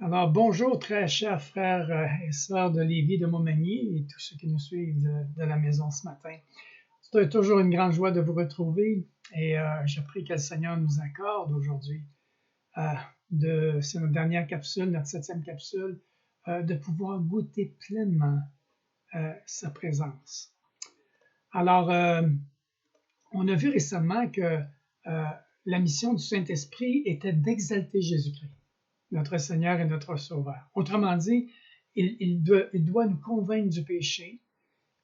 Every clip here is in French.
Alors, bonjour très chers frères et sœurs de Lévis, de Montmagny et tous ceux qui nous suivent de la maison ce matin. C'est toujours une grande joie de vous retrouver et je prie que le Seigneur nous accorde aujourd'hui, c'est notre dernière capsule, notre 7e capsule, de pouvoir goûter pleinement sa présence. Alors, on a vu récemment que la mission du Saint-Esprit était d'exalter Jésus-Christ, notre Seigneur et notre Sauveur. Autrement dit, il doit nous convaincre du péché,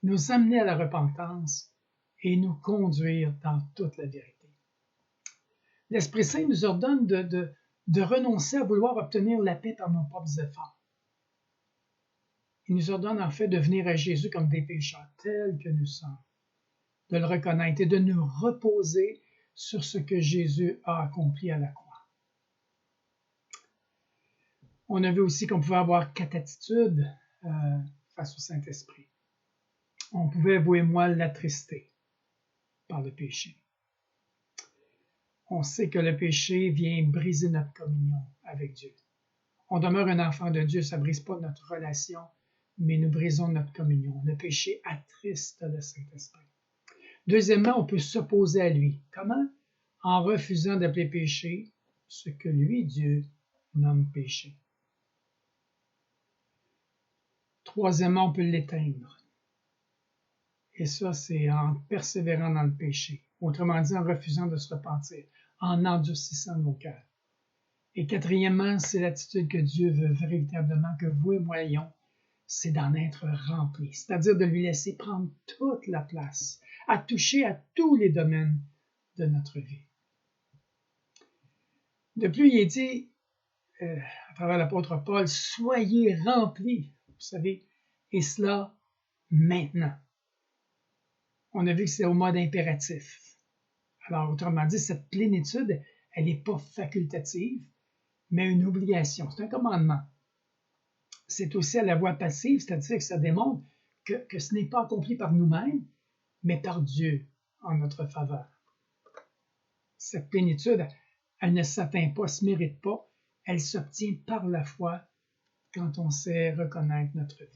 nous amener à la repentance et nous conduire dans toute la vérité. L'Esprit Saint nous ordonne de renoncer à vouloir obtenir la paix par nos propres efforts. Il nous ordonne en fait de venir à Jésus comme des pécheurs tels que nous sommes, de le reconnaître et de nous reposer sur ce que Jésus a accompli à la croix. On a vu aussi qu'on pouvait avoir 4 attitudes face au Saint-Esprit. On pouvait, vous et moi, l'attrister par le péché. On sait que le péché vient briser notre communion avec Dieu. On demeure un enfant de Dieu, ça ne brise pas notre relation, mais nous brisons notre communion. Le péché attriste le Saint-Esprit. Deuxièmement, on peut s'opposer à lui. Comment? En refusant d'appeler péché ce que lui, Dieu, nomme péché. Troisièmement, on peut l'éteindre. Et ça, c'est en persévérant dans le péché. Autrement dit, en refusant de se repentir, en endurcissant nos cœurs. Et quatrièmement, c'est l'attitude que Dieu veut véritablement que vous et moi ayons, c'est d'en être remplis, c'est-à-dire de lui laisser prendre toute la place, à toucher à tous les domaines de notre vie. De plus, il est dit, à travers l'apôtre Paul, soyez remplis, vous savez, et cela maintenant. On a vu que c'est au mode impératif. Alors, autrement dit, cette plénitude, elle n'est pas facultative, mais une obligation. C'est un commandement. C'est aussi à la voie passive, c'est-à-dire que ça démontre que ce n'est pas accompli par nous-mêmes, mais par Dieu en notre faveur. Cette plénitude, elle ne s'atteint pas, ne se mérite pas, elle s'obtient par la foi quand on sait reconnaître notre vide.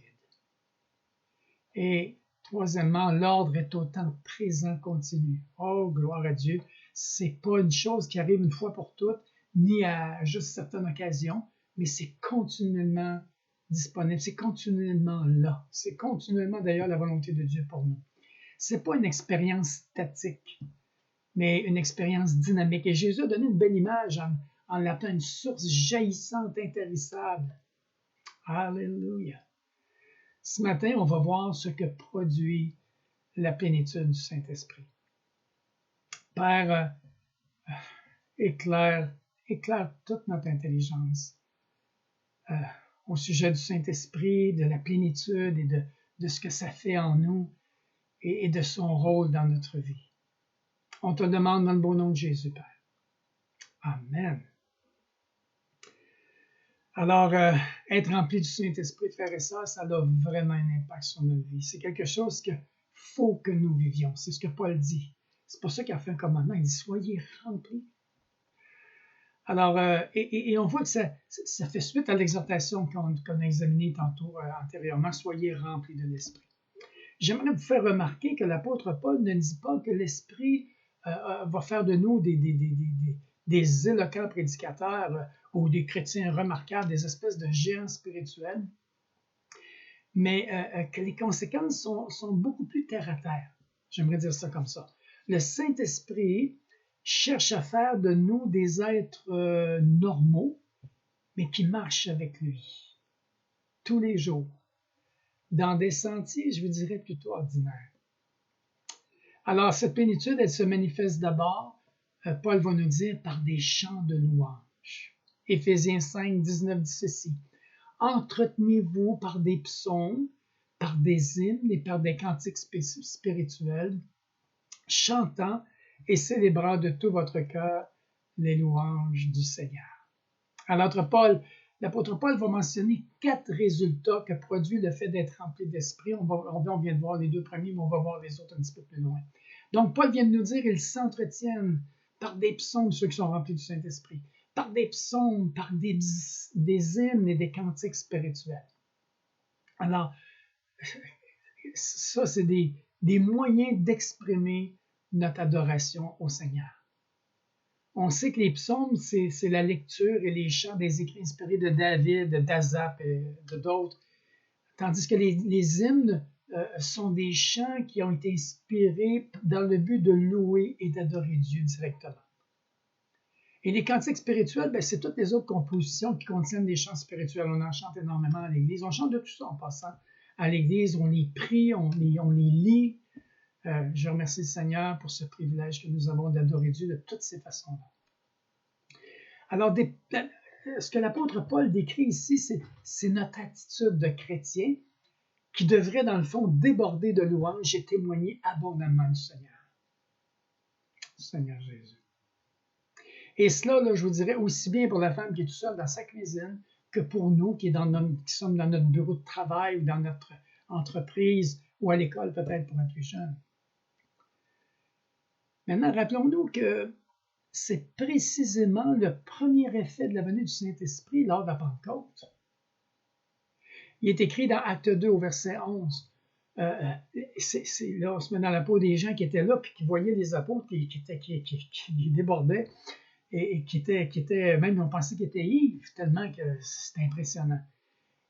Et troisièmement, l'ordre est au temps présent continu. Oh, gloire à Dieu! C'est pas une chose qui arrive une fois pour toutes, ni à juste certaines occasions, mais c'est continuellement disponible, c'est continuellement là. C'est continuellement d'ailleurs la volonté de Dieu pour nous. C'est pas une expérience statique, mais une expérience dynamique. Et Jésus a donné une belle image en l'appelant une source jaillissante, intarissable. Alléluia! Ce matin, on va voir ce que produit la plénitude du Saint-Esprit. Père, éclaire toute notre intelligence au sujet du Saint-Esprit, de la plénitude et de ce que ça fait en nous et de son rôle dans notre vie. On te le demande dans le beau nom de Jésus, Père. Amen. Alors, être rempli du Saint-Esprit, frères et sœurs, ça a vraiment un impact sur notre vie. C'est quelque chose qu'il faut que nous vivions. C'est ce que Paul dit. C'est pour ça qu'il a fait un commandement. Il dit, soyez remplis. Alors, et on voit que ça fait suite à l'exhortation qu'on a examinée tantôt antérieurement, soyez remplis de l'Esprit. J'aimerais vous faire remarquer que l'apôtre Paul ne dit pas que l'Esprit va faire de nous des éloquents prédicateurs ou des chrétiens remarquables, des espèces de géants spirituels, mais que les conséquences sont beaucoup plus terre à terre. J'aimerais dire ça comme ça. Le Saint-Esprit cherche à faire de nous des êtres normaux, mais qui marchent avec lui tous les jours, dans des sentiers, je vous dirais, plutôt ordinaires. Alors, cette plénitude, elle se manifeste d'abord, Paul va nous dire, par des chants de louange. Éphésiens 5, 19 dit ceci. Entretenez-vous par des psaumes, par des hymnes et par des cantiques spirituels, chantant et célébrant de tout votre cœur les louanges du Seigneur. Alors, l'apôtre Paul va mentionner 4 résultats que produit le fait d'être rempli d'esprit. On vient de voir les 2 premiers, mais on va voir les autres un petit peu plus loin. Donc, Paul vient de nous dire qu'ils s'entretiennent par des psaumes, ceux qui sont remplis du Saint-Esprit, par des psaumes, par des hymnes et des cantiques spirituels. Alors, ça, c'est des moyens d'exprimer notre adoration au Seigneur. On sait que les psaumes, c'est la lecture et les chants des écrits inspirés de David, d'Asaph et de d'autres, tandis que les hymnes sont des chants qui ont été inspirés dans le but de louer et d'adorer Dieu directement. Et les cantiques spirituels, c'est toutes les autres compositions qui contiennent des chants spirituels. On en chante énormément à l'Église. On chante de tout ça en passant à l'Église. On les prie, on les lit. Je remercie le Seigneur pour ce privilège que nous avons d'adorer Dieu de toutes ces façons-là. Alors, ce que l'apôtre Paul décrit ici, c'est notre attitude de chrétien qui devrait, dans le fond, déborder de louanges et témoigner abondamment du Seigneur. Seigneur Jésus. Et cela, là, je vous dirais, aussi bien pour la femme qui est toute seule dans sa cuisine que pour nous qui sommes dans notre bureau de travail ou dans notre entreprise ou à l'école peut-être pour un plus jeune. Maintenant, rappelons-nous que c'est précisément le premier effet de la venue du Saint-Esprit lors de la Pentecôte. Il est écrit dans Acte 2 au verset 11. Là, on se met dans la peau des gens qui étaient là puis qui voyaient les apôtres qui débordaient. Et qui était, même on pensait qu'il était ivre, tellement que c'était impressionnant.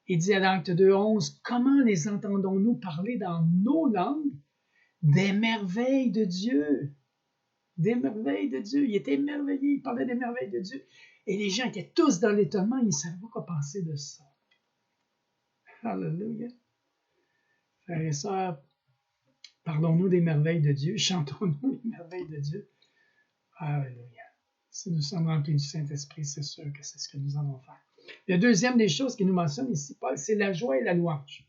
Il dit à l'acte 2:11, comment les entendons-nous parler dans nos langues des merveilles de Dieu? Des merveilles de Dieu. Il était émerveillé, il parlait des merveilles de Dieu. Et les gens étaient tous dans l'étonnement, ils ne savaient pas quoi penser de ça. Alléluia. Frères et sœurs, parlons-nous des merveilles de Dieu, chantons-nous les merveilles de Dieu. Alléluia. Si nous sommes remplis du Saint-Esprit, c'est sûr que c'est ce que nous allons faire. La deuxième des choses qu'il nous mentionne ici, Paul, c'est la joie et la louange.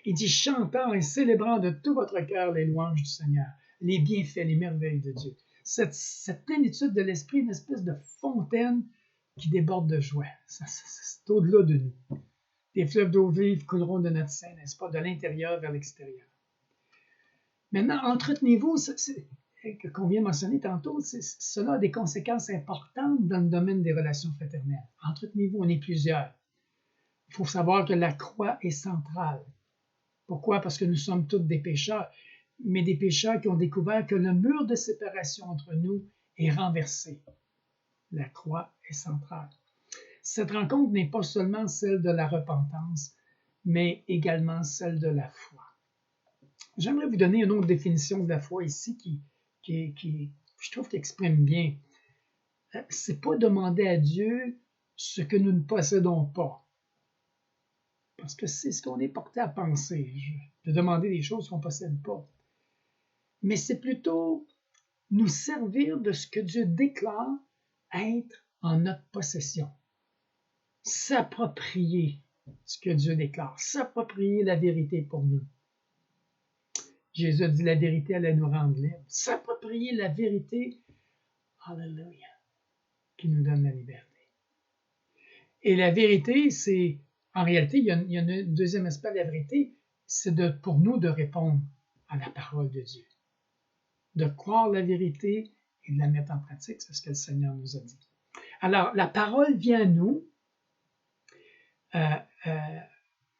Il dit, chantant et célébrant de tout votre cœur les louanges du Seigneur, les bienfaits, les merveilles de Dieu. Cette plénitude de l'Esprit, une espèce de fontaine qui déborde de joie. C'est au-delà de nous. Des fleuves d'eau vive couleront de notre sein, n'est-ce pas, de l'intérieur vers l'extérieur. Maintenant, entretenez-vous, qu'on vient de mentionner tantôt, cela a des conséquences importantes dans le domaine des relations fraternelles. Entretenez-vous, on est plusieurs. Il faut savoir que la croix est centrale. Pourquoi? Parce que nous sommes tous des pécheurs, mais des pécheurs qui ont découvert que le mur de séparation entre nous est renversé. La croix est centrale. Cette rencontre n'est pas seulement celle de la repentance, mais également celle de la foi. J'aimerais vous donner une autre définition de la foi ici qui je trouve qu'il exprime bien. C'est pas demander à Dieu ce que nous ne possédons pas. Parce que c'est ce qu'on est porté à penser, de demander des choses qu'on ne possède pas. Mais c'est plutôt nous servir de ce que Dieu déclare être en notre possession. S'approprier ce que Dieu déclare. S'approprier la vérité pour nous. Jésus a dit la vérité allait nous rendre libres. S'approprier la vérité, alléluia, qui nous donne la liberté. Et la vérité, c'est, en réalité, il y a un deuxième aspect de la vérité, c'est pour nous de répondre à la parole de Dieu. De croire la vérité et de la mettre en pratique, c'est ce que le Seigneur nous a dit. Alors, la parole vient à nous,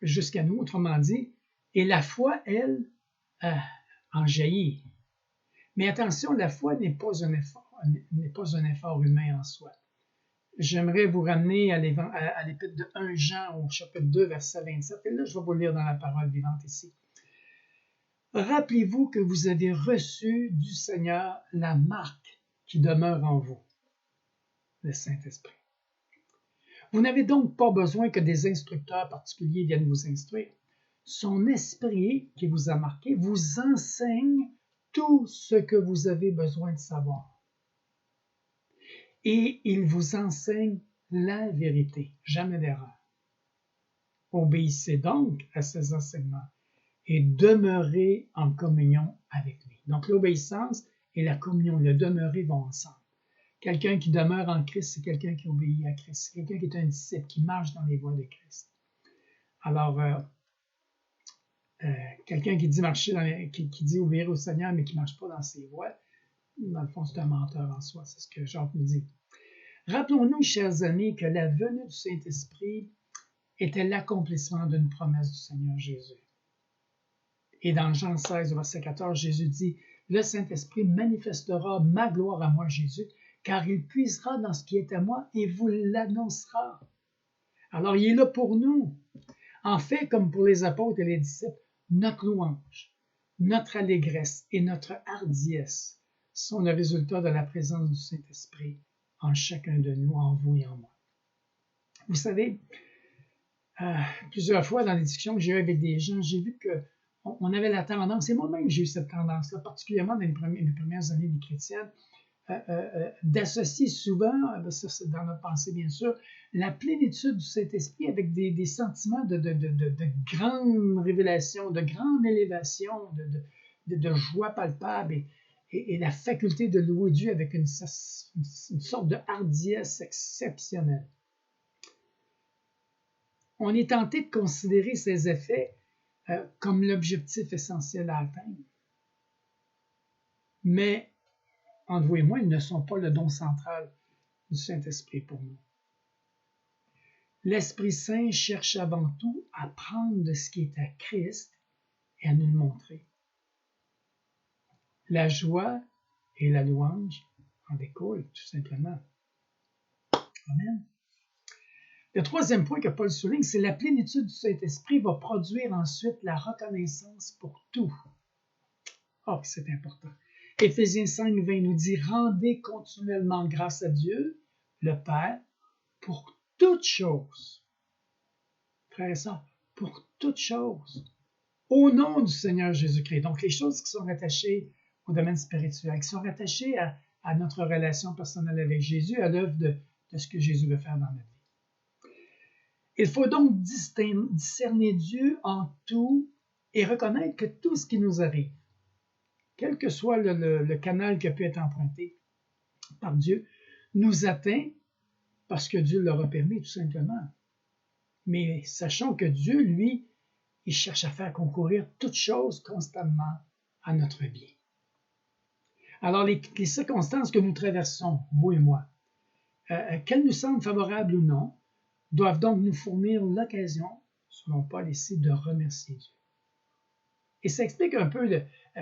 jusqu'à nous, autrement dit, et la foi, elle, en jaillit. Mais attention, la foi n'est pas un effort humain en soi. J'aimerais vous ramener à l'épître de 1 Jean au chapitre 2, verset 27. Et là, je vais vous lire dans la parole vivante ici. Rappelez-vous que vous avez reçu du Seigneur la marque qui demeure en vous, le Saint-Esprit. Vous n'avez donc pas besoin que des instructeurs particuliers viennent vous instruire. Son esprit qui vous a marqué vous enseigne tout ce que vous avez besoin de savoir. Et il vous enseigne la vérité, jamais d'erreur. Obéissez donc à ses enseignements et demeurez en communion avec lui. Donc l'obéissance et la communion, le demeurer vont ensemble. Quelqu'un qui demeure en Christ, c'est quelqu'un qui obéit à Christ. C'est quelqu'un qui est un disciple, qui marche dans les voies de Christ. Alors, quelqu'un qui dit marcher qui dit obéir au Seigneur, mais qui ne marche pas dans ses voies, dans le fond, c'est un menteur en soi. C'est ce que Jacques nous dit. Rappelons-nous, chers amis, que la venue du Saint-Esprit était l'accomplissement d'une promesse du Seigneur Jésus. Et dans Jean 16, verset 14, Jésus dit, « Le Saint-Esprit manifestera ma gloire à moi, Jésus, car il puisera dans ce qui est à moi et vous l'annoncera. » Alors, il est là pour nous. En fait, comme pour les apôtres et les disciples, notre louange, notre allégresse et notre hardiesse sont le résultat de la présence du Saint-Esprit en chacun de nous, en vous et en moi. Vous savez, plusieurs fois dans les discussions que j'ai eues avec des gens, j'ai vu qu'on avait la tendance, et moi-même j'ai eu cette tendance-là, particulièrement dans mes premières années de chrétienne, d'associer souvent, ça c'est dans notre pensée bien sûr, la plénitude du Saint-Esprit avec des sentiments de grande révélation, de grande élévation, de joie palpable et la faculté de louer Dieu avec une sorte de hardiesse exceptionnelle. On est tenté de considérer ces effets comme l'objectif essentiel à atteindre. Mais, entre vous et moi, ils ne sont pas le don central du Saint-Esprit pour nous. L'Esprit Saint cherche avant tout à prendre de ce qui est à Christ et à nous le montrer. La joie et la louange en découlent, tout simplement. Amen. Le troisième point que Paul souligne, c'est la plénitude du Saint-Esprit va produire ensuite la reconnaissance pour tout. Oh, c'est important. Éphésiens 5, 20 nous dit « Rendez continuellement grâce à Dieu, le Père, pour toutes choses. » Frères et sœurs, pour toutes choses. Au nom du Seigneur Jésus-Christ. Donc, les choses qui sont rattachées au domaine spirituel, qui sont rattachées à notre relation personnelle avec Jésus, à l'œuvre de ce que Jésus veut faire dans notre vie. Il faut donc discerner Dieu en tout et reconnaître que tout ce qui nous arrive, quel que soit le canal qui a pu être emprunté par Dieu, nous atteint parce que Dieu l'aura permis, tout simplement. Mais sachons que Dieu, lui, il cherche à faire concourir toutes choses constamment à notre bien. Alors, les circonstances que nous traversons, vous et moi, qu'elles nous semblent favorables ou non, doivent donc nous fournir l'occasion, selon Paul ici, de remercier Dieu. Et ça explique un peu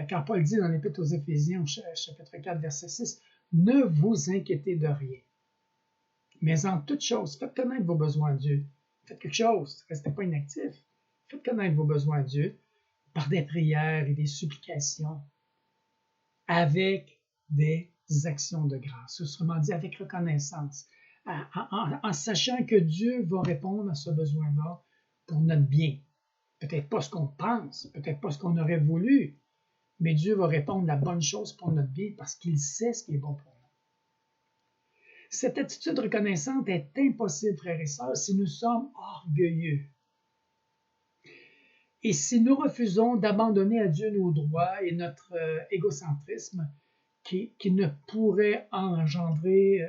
quand Paul dit dans l'Épître aux Éphésiens, chapitre 4, verset 6, « Ne vous inquiétez de rien, mais en toute chose, faites connaître vos besoins à Dieu. » Faites quelque chose, ne restez pas inactif. Faites connaître vos besoins à Dieu par des prières et des supplications, avec des actions de grâce. Autrement dit, avec reconnaissance, en sachant que Dieu va répondre à ce besoin-là pour notre bien. Peut-être pas ce qu'on pense, peut-être pas ce qu'on aurait voulu, mais Dieu va répondre la bonne chose pour notre bien parce qu'il sait ce qui est bon pour nous. Cette attitude reconnaissante est impossible, frères et sœurs, si nous sommes orgueilleux. Et si nous refusons d'abandonner à Dieu nos droits et notre égocentrisme qui ne pourrait engendrer,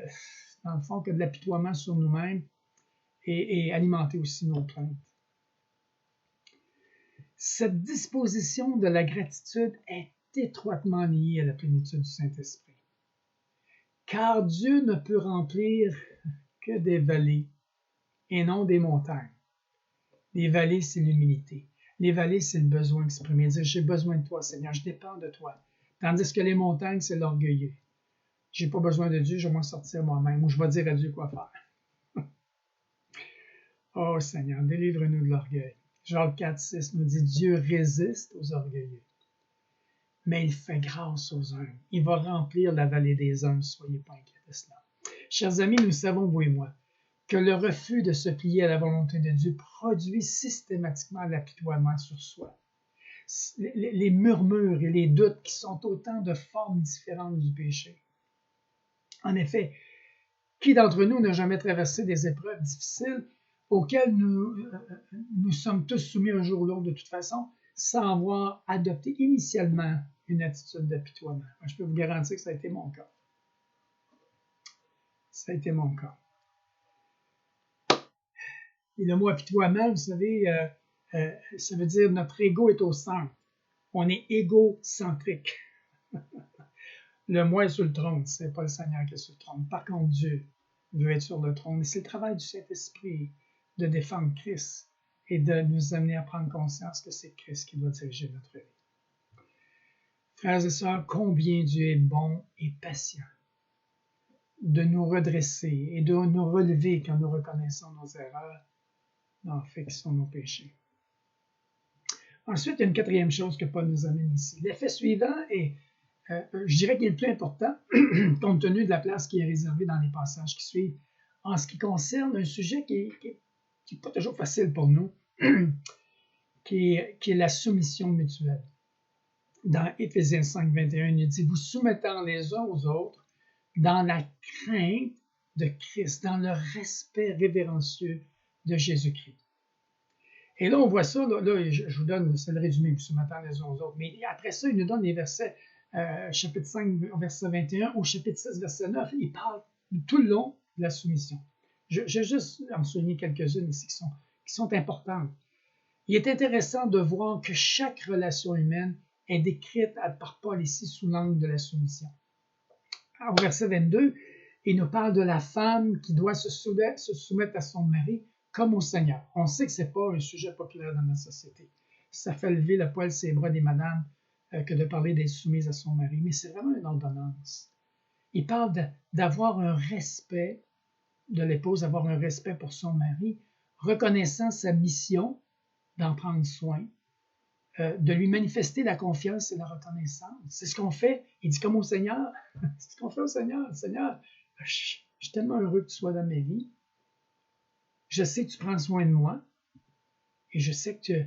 dans le fond, que de l'apitoiement sur nous-mêmes et alimenter aussi nos plaintes. Cette disposition de la gratitude est étroitement liée à la plénitude du Saint-Esprit. Car Dieu ne peut remplir que des vallées et non des montagnes. Les vallées, c'est l'humilité. Les vallées, c'est le besoin exprimé. Dire, j'ai besoin de toi, Seigneur, je dépends de toi. Tandis que les montagnes, c'est l'orgueilleux. J'ai pas besoin de Dieu, je vais m'en sortir moi-même, ou je vais dire à Dieu quoi faire. Oh Seigneur, délivre-nous de l'orgueil. Jacques 4, 6 nous dit, Dieu résiste aux orgueilleux, mais il fait grâce aux humbles. Il va remplir la vallée des hommes, soyez pas inquiets de cela. Chers amis, nous savons, vous et moi, que le refus de se plier à la volonté de Dieu produit systématiquement l'apitoiement sur soi. Les murmures et les doutes qui sont autant de formes différentes du péché. En effet, qui d'entre nous n'a jamais traversé des épreuves difficiles auxquelles nous sommes tous soumis un jour ou l'autre de toute façon, sans avoir adopté initialement une attitude d'apitoiement? Je peux vous garantir que ça a été mon cas. Ça a été mon cas. Et le mot apitoiement, vous savez, ça veut dire notre ego est au centre. On est égocentrique. Le moi est sur le trône, c'est pas le Seigneur qui est sur le trône. Par contre, Dieu, veut être sur le trône. Et c'est le travail du Saint-Esprit de défendre Christ et de nous amener à prendre conscience que c'est Christ qui doit diriger notre vie. Frères et sœurs, combien Dieu est bon et patient de nous redresser et de nous relever quand nous reconnaissons nos erreurs, en fait, qui sont nos péchés. Ensuite, il y a une quatrième chose que Paul nous amène ici. L'effet suivant est, je dirais qu'il est le plus important, compte tenu de la place qui est réservée dans les passages qui suivent, en ce qui concerne un sujet qui n'est pas toujours facile pour nous, qui est la soumission mutuelle. Dans Éphésiens 5, 21, il dit « Vous soumettant les uns aux autres dans la crainte de Christ, dans le respect révérencieux de Jésus-Christ. » Et là, on voit ça, là je vous donne, c'est le résumé, vous soumettant les uns aux autres. Mais après ça, il nous donne les versets, chapitre 5, verset 21, au chapitre 6, verset 9, il parle tout le long de la soumission. Je vais juste en souligner quelques-unes ici qui sont importantes. Il est intéressant de voir que chaque relation humaine est décrite par Paul ici sous l'angle de la soumission. Au verset 22, il nous parle de la femme qui doit se soumettre à son mari comme au Seigneur. On sait que ce n'est pas un sujet populaire dans notre société. Ça fait lever le poil ses bras des madames que de parler d'être soumise à son mari, mais c'est vraiment une ordonnance. Il parle d'avoir un respect de l'épouse, d'avoir un respect pour son mari, reconnaissant sa mission d'en prendre soin, de lui manifester la confiance et la reconnaissance. C'est ce qu'on fait. Il dit comme au Seigneur. C'est ce qu'on fait au Seigneur. Seigneur, je suis tellement heureux que tu sois dans ma vie. Je sais que tu prends soin de moi. Et je sais que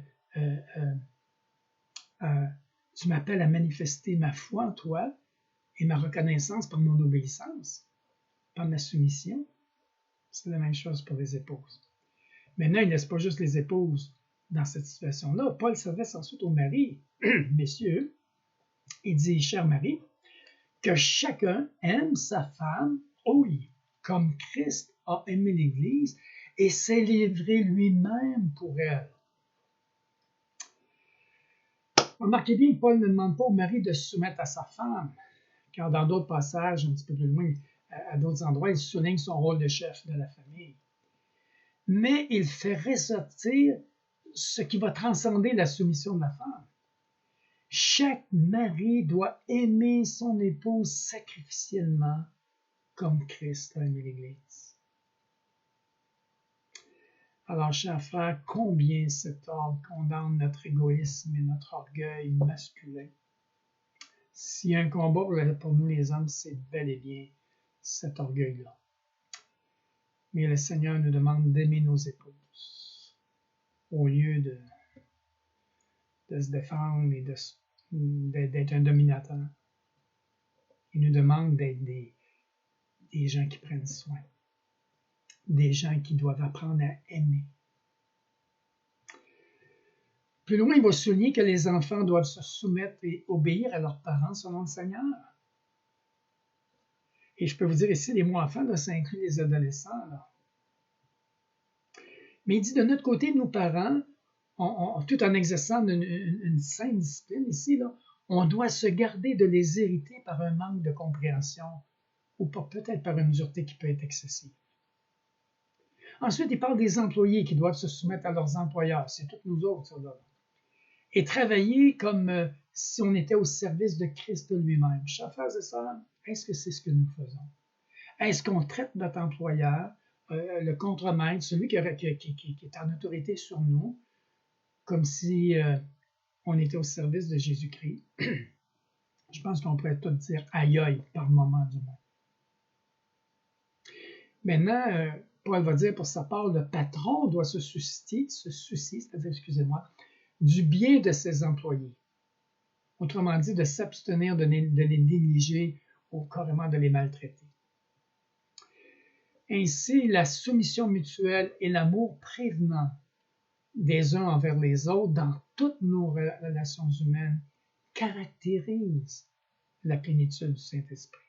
tu m'appelles à manifester ma foi en toi et ma reconnaissance par mon obéissance, par ma soumission. C'est la même chose pour les épouses. Maintenant, il ne laisse pas juste les épouses dans cette situation-là. Paul s'adresse ensuite aux maris. Messieurs, il dit, cher mari, que chacun aime sa femme, oui, comme Christ a aimé l'Église et s'est livré lui-même pour elle. Remarquez bien que Paul ne demande pas au mari de se soumettre à sa femme, car dans d'autres passages, un petit peu plus loin, à d'autres endroits, il souligne son rôle de chef de la famille. Mais il fait ressortir ce qui va transcender la soumission de la femme. Chaque mari doit aimer son épouse sacrificiellement comme Christ a aimé l'Église. Alors, chers frères, combien cet ordre condamne notre égoïsme et notre orgueil masculin. S'il y a un combat pour nous les hommes, c'est bel et bien cet orgueil-là. Mais le Seigneur nous demande d'aimer nos épouses au lieu de se défendre et d'être un dominateur. Il nous demande d'être des gens qui prennent soin, des gens qui doivent apprendre à aimer. Plus loin, il va souligner que les enfants doivent se soumettre et obéir à leurs parents selon le Seigneur. Et je peux vous dire ici, les mots enfants, ça inclut les adolescents. Là. Mais il dit de notre côté, nos parents, tout en exerçant une saine discipline ici, là, on doit se garder de les irriter par un manque de compréhension ou peut-être par une dureté qui peut être excessive. Ensuite, il parle des employés qui doivent se soumettre à leurs employeurs. C'est toutes nous autres, ça, là. Et travailler comme si on était au service de Christ lui-même. Chers frères et sœurs, est-ce que c'est ce que nous faisons? Est-ce qu'on traite notre employeur, le contremaître, celui qui est en autorité sur nous, comme si on était au service de Jésus-Christ? Je pense qu'on pourrait tout dire aïe aïe par moment du moins. Maintenant, Paul va dire pour sa part, le patron doit se soucier, c'est-à-dire, excusez-moi, du bien de ses employés. Autrement dit, de s'abstenir de les négliger ou carrément de les maltraiter. Ainsi, la soumission mutuelle et l'amour prévenant des uns envers les autres dans toutes nos relations humaines caractérisent la plénitude du Saint-Esprit.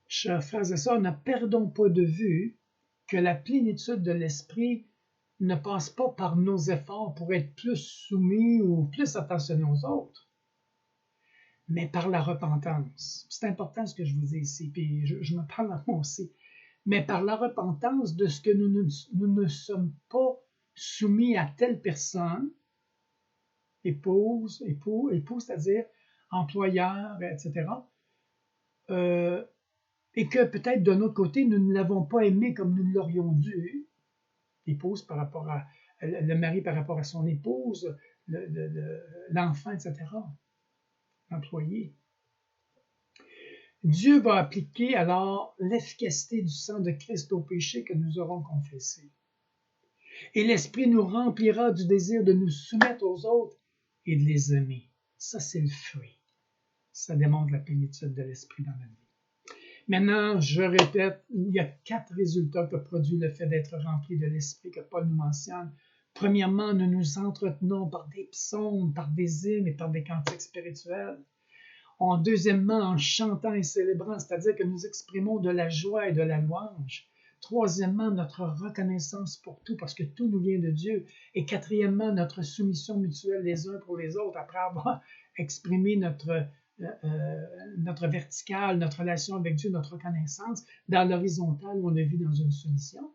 Chers frères et sœurs, ne perdons pas de vue que la plénitude de l'Esprit ne passe pas par nos efforts pour être plus soumis ou plus attentionnés aux autres, mais par la repentance. C'est important ce que je vous dis ici, puis je me parle à moi aussi. Mais par la repentance de ce que nous ne sommes pas soumis à telle personne, épouse, c'est-à-dire employeur, etc. Et que peut-être de notre côté, nous ne l'avons pas aimé comme nous l'aurions dû, l'épouse par rapport à le mari par rapport à son épouse, l'enfant, etc., l'employé. Dieu va appliquer alors l'efficacité du sang de Christ au péché que nous aurons confessé. Et l'Esprit nous remplira du désir de nous soumettre aux autres et de les aimer. Ça, c'est le fruit. Ça démontre la plénitude de l'Esprit dans notre vie. Maintenant, je répète, il y a 4 résultats que produit le fait d'être rempli de l'Esprit que Paul nous mentionne. Premièrement, nous nous entretenons par des psaumes, par des hymnes et par des cantiques spirituels. Deuxièmement, en chantant et célébrant, c'est-à-dire que nous exprimons de la joie et de la louange. Troisièmement, notre reconnaissance pour tout, parce que tout nous vient de Dieu. Et quatrièmement, notre soumission mutuelle les uns pour les autres, après avoir exprimé notre verticale, notre relation avec Dieu, notre reconnaissance, dans l'horizontale où on le vit dans une soumission.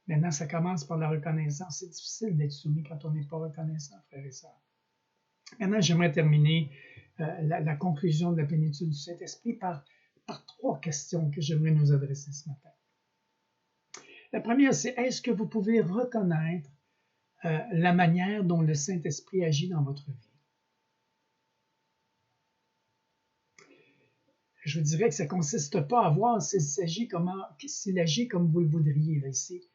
Maintenant, ça commence par la reconnaissance. C'est difficile d'être soumis quand on n'est pas reconnaissant, frères et sœurs. Maintenant, j'aimerais terminer la conclusion de la plénitude du Saint-Esprit par 3 questions que j'aimerais nous adresser ce matin. La première, c'est est-ce que vous pouvez reconnaître la manière dont le Saint-Esprit agit dans votre vie? Je vous dirais que ça ne consiste pas à voir s'il agit comme vous le voudriez là, ici,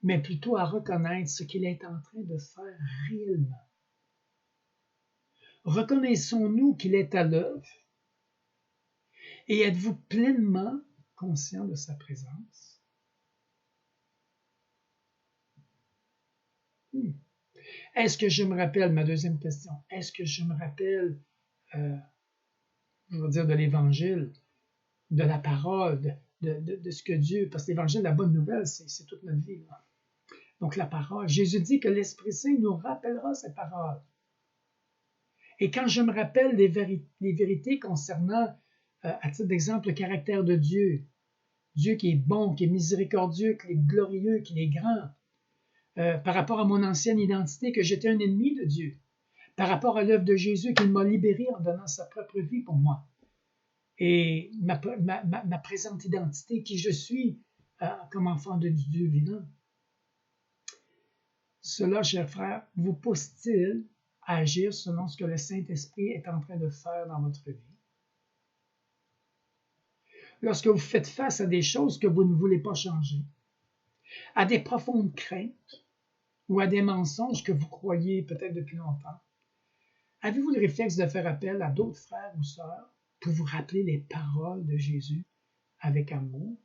mais plutôt à reconnaître ce qu'il est en train de faire réellement. Reconnaissons-nous qu'il est à l'œuvre et êtes-vous pleinement conscient de sa présence? Est-ce que je me rappelle, ma deuxième question, est-ce que je me rappelle, je veux dire, de l'Évangile, de la parole, de ce que Dieu, parce que l'Évangile, la bonne nouvelle, c'est toute notre vie. Là. Donc la parole, Jésus dit que l'Esprit Saint nous rappellera ces paroles. Et quand je me rappelle les vérités concernant, à titre d'exemple, le caractère de Dieu, Dieu qui est bon, qui est miséricordieux, qui est glorieux, qui est grand, par rapport à mon ancienne identité, que j'étais un ennemi de Dieu, par rapport à l'œuvre de Jésus qui m'a libéré en donnant sa propre vie pour moi, et ma présente identité, qui je suis comme enfant de Dieu vivant. Cela, chers frères, vous pousse-t-il à agir selon ce que le Saint-Esprit est en train de faire dans votre vie? Lorsque vous faites face à des choses que vous ne voulez pas changer, à des profondes craintes ou à des mensonges que vous croyez peut-être depuis longtemps, avez-vous le réflexe de faire appel à d'autres frères ou sœurs pour vous rappeler les paroles de Jésus avec amour,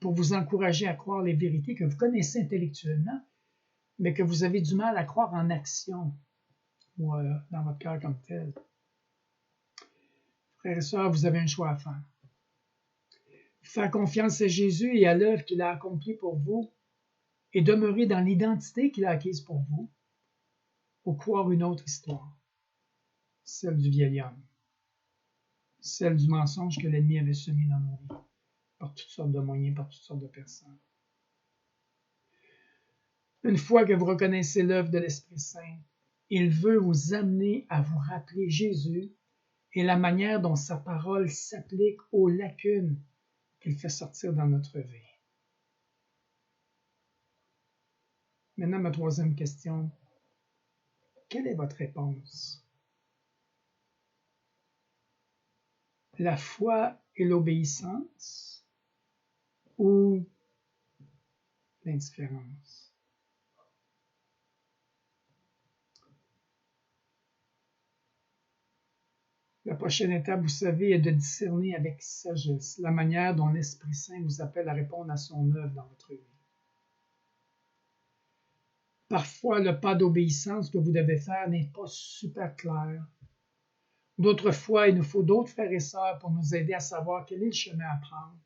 pour vous encourager à croire les vérités que vous connaissez intellectuellement, mais que vous avez du mal à croire en action ou dans votre cœur comme tel? Frères et sœurs, vous avez un choix à faire. Faire confiance à Jésus et à l'œuvre qu'il a accomplie pour vous et demeurer dans l'identité qu'il a acquise pour vous, ou croire une autre histoire, celle du vieil homme, celle du mensonge que l'ennemi avait semé dans nos vies, par toutes sortes de moyens, par toutes sortes de personnes. Une fois que vous reconnaissez l'œuvre de l'Esprit Saint, il veut vous amener à vous rappeler Jésus et la manière dont sa parole s'applique aux lacunes qu'il fait sortir dans notre vie. Maintenant, ma troisième question. Quelle est votre réponse? La foi et l'obéissance ou l'indifférence? La prochaine étape, vous savez, est de discerner avec sagesse la manière dont l'Esprit Saint vous appelle à répondre à son œuvre dans votre vie. Parfois, le pas d'obéissance que vous devez faire n'est pas super clair. D'autres fois, il nous faut d'autres frères et sœurs pour nous aider à savoir quel est le chemin à prendre,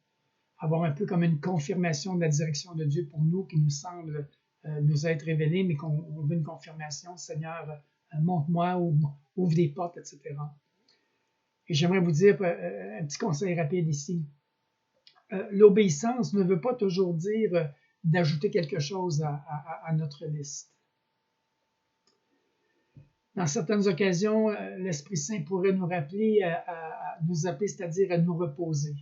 avoir un peu comme une confirmation de la direction de Dieu pour nous qui nous semble nous être révélée, mais qu'on veut une confirmation. Seigneur, montre-moi ou ouvre des portes, etc. Et j'aimerais vous dire un petit conseil rapide ici. L'obéissance ne veut pas toujours dire d'ajouter quelque chose à notre liste. Dans certaines occasions, l'Esprit Saint pourrait nous rappeler, à nous appeler, c'est-à-dire à nous reposer,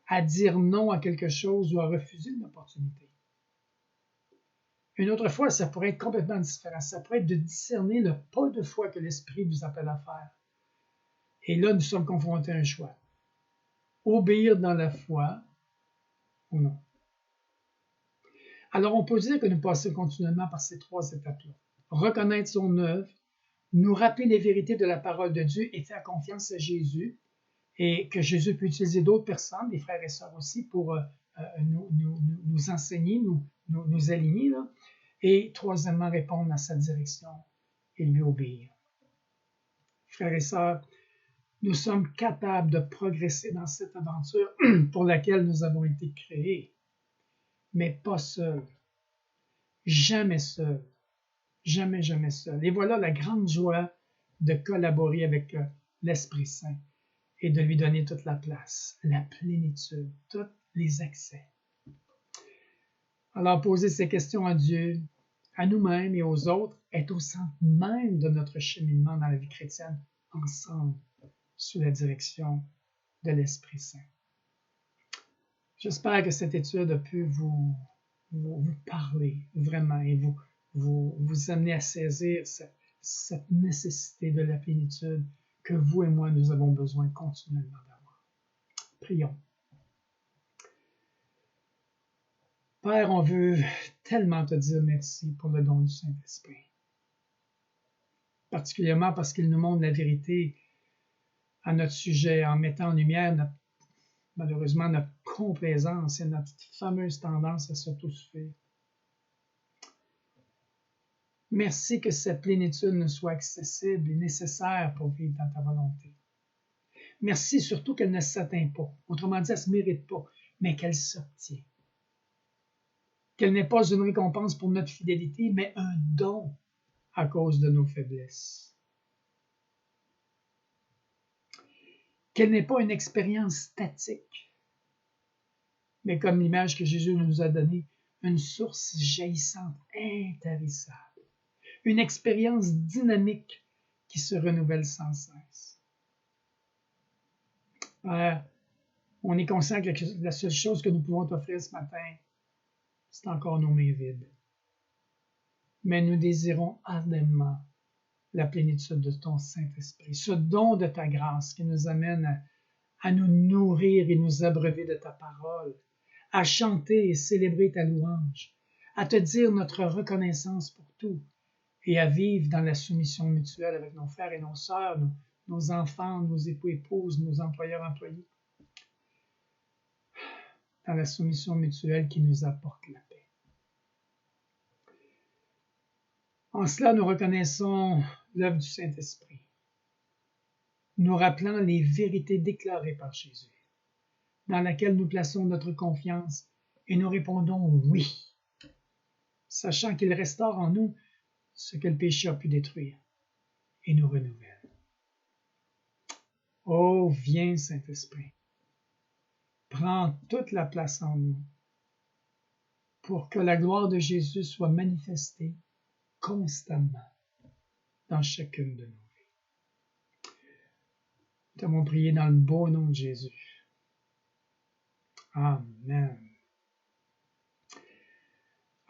à dire non à quelque chose ou à refuser une opportunité. Une autre fois, ça pourrait être complètement différent. Ça pourrait être de discerner le pas de foi que l'Esprit nous appelle à faire. Et là, nous sommes confrontés à un choix. Obéir dans la foi ou non. Alors, on peut dire que nous passons continuellement par ces trois étapes-là. Reconnaître son œuvre, nous rappeler les vérités de la parole de Dieu et faire confiance à Jésus, et que Jésus peut utiliser d'autres personnes, des frères et sœurs aussi, pour nous enseigner, nous aligner. Là. Et troisièmement, répondre à sa direction et lui obéir. Frères et sœurs, nous sommes capables de progresser dans cette aventure pour laquelle nous avons été créés, mais pas seuls. Jamais seuls. Jamais, jamais seuls. Et voilà la grande joie de collaborer avec l'Esprit Saint et de lui donner toute la place, la plénitude, tous les accès. Alors, poser ces questions à Dieu, à nous-mêmes et aux autres, est au centre même de notre cheminement dans la vie chrétienne, ensemble, sous la direction de l'Esprit Saint. J'espère que cette étude a pu vous parler vraiment et vous amener à saisir cette nécessité de la plénitude que vous et moi, nous avons besoin continuellement d'avoir. Prions. Père, on veut tellement te dire merci pour le don du Saint-Esprit. Particulièrement parce qu'il nous montre la vérité à notre sujet en mettant en lumière malheureusement notre complaisance et notre fameuse tendance à s'autosuffire. Merci que cette plénitude nous soit accessible et nécessaire pour vivre dans ta volonté. Merci surtout qu'elle ne s'atteint pas, autrement dit, elle ne se mérite pas, mais qu'elle s'obtient. Qu'elle n'est pas une récompense pour notre fidélité, mais un don à cause de nos faiblesses. Qu'elle n'est pas une expérience statique, mais comme l'image que Jésus nous a donnée, une source jaillissante, intarissable. Une expérience dynamique qui se renouvelle sans cesse. On est conscient que la seule chose que nous pouvons t'offrir ce matin, c'est encore nos mains vides. Mais nous désirons ardemment la plénitude de ton Saint-Esprit, ce don de ta grâce qui nous amène à nous nourrir et nous abreuver de ta parole, à chanter et célébrer ta louange, à te dire notre reconnaissance pour tout et à vivre dans la soumission mutuelle avec nos frères et nos sœurs, nos enfants, nos époux-épouses, nos employeurs-employés, dans la soumission mutuelle qui nous apporte la paix. En cela, nous reconnaissons l'œuvre du Saint-Esprit, nous rappelant les vérités déclarées par Jésus, dans laquelle nous plaçons notre confiance et nous répondons oui, sachant qu'il restaure en nous ce que le péché a pu détruire et nous renouvelle. Oh, viens, Saint-Esprit, prends toute la place en nous pour que la gloire de Jésus soit manifestée constamment dans chacune de nos vies. Nous t'avons prié dans le beau nom de Jésus. Amen.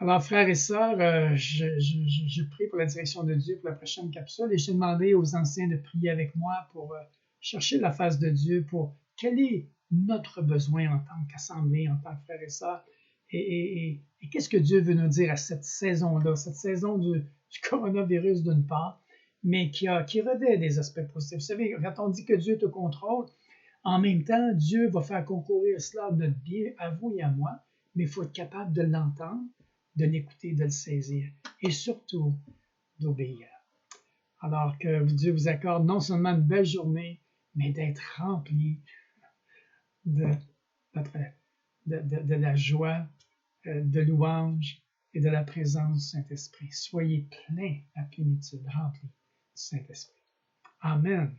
Alors, frères et sœurs, je prie pour la direction de Dieu pour la prochaine capsule et j'ai demandé aux anciens de prier avec moi pour chercher la face de Dieu pour quel est notre besoin en tant qu'assemblée, en tant que frères et sœurs, et qu'est-ce que Dieu veut nous dire à cette saison-là, cette saison du coronavirus d'une part, mais qui revêt des aspects positifs. Vous savez, quand on dit que Dieu te contrôle, en même temps, Dieu va faire concourir cela à notre bien, à vous et à moi, mais il faut être capable de l'entendre, de l'écouter, de le saisir, et surtout d'obéir. Alors que Dieu vous accorde non seulement une belle journée, mais d'être rempli de la joie, de louange et de la présence du Saint-Esprit. Soyez pleins à plénitude, remplis. Saint-Esprit. Amen.